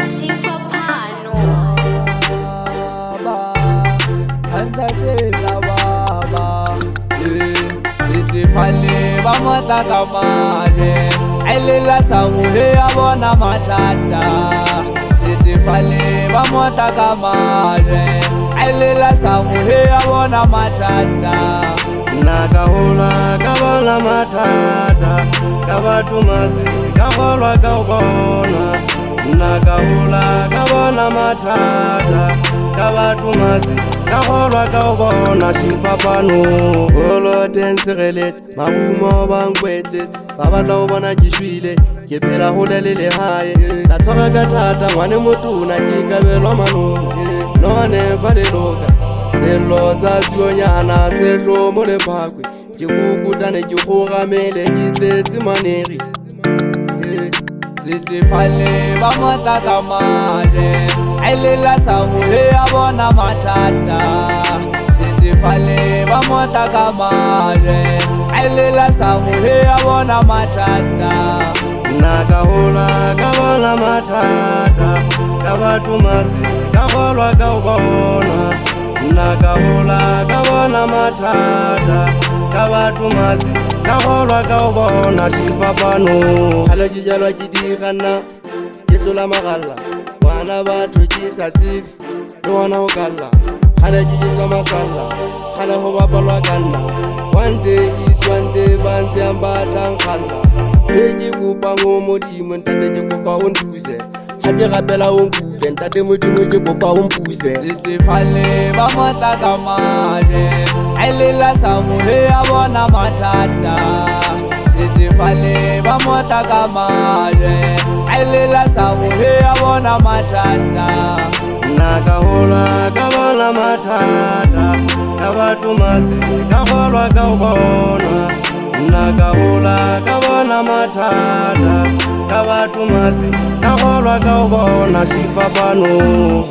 Sifapano baba anzatela baba siti fale ba mata kamane ailela sabu he abona matata siti fale ba mata kamane ailela sabu he abona matata nakahola kabona matata kabatumasi kaholwa kaubona nakahola kabona matata kabatumasi kaholwa kaubona Sifapano holo tensegeletse magumo bankwetletsa ba batla go bona ke shwile ke phela hole le lehae ka tshwara ka thata ngwane motona ke kabelwa manong none fa leloka selo sa tsionyana setlo mo lephakwe ke kukutane ke gogamele ke tletse manegi siti fale ba mata kamane ailela sabu he abona matata siti fale ba mata kamane ailela sabu he abona matata nakahola kabona matata kabatumasi kaholwa kaubona nakahola kabona matata kabatumasi kaholwa kaubona Sifapano hala ke jalwa ke digana ke tlola magalla bana batho ke sa tsebe le wona ho kalla hala ke iswa masalla hala ho bapalwa ka nna one day is one day ba ntse a batlang khalla ke kopa mo modimo ntate ke kopa o nthuse ha ke rapela o nkutle ntate modimo ke kopa o mpuse siti fale ba mata kamane ailela sabu he abona matata siti fale ba mata kamane ailela sabu he abona matata nakahola kabona matata kabatumasi kaholwa kaubona nakahola kabona matata kabatumasi kaholwa kaubona Sifapano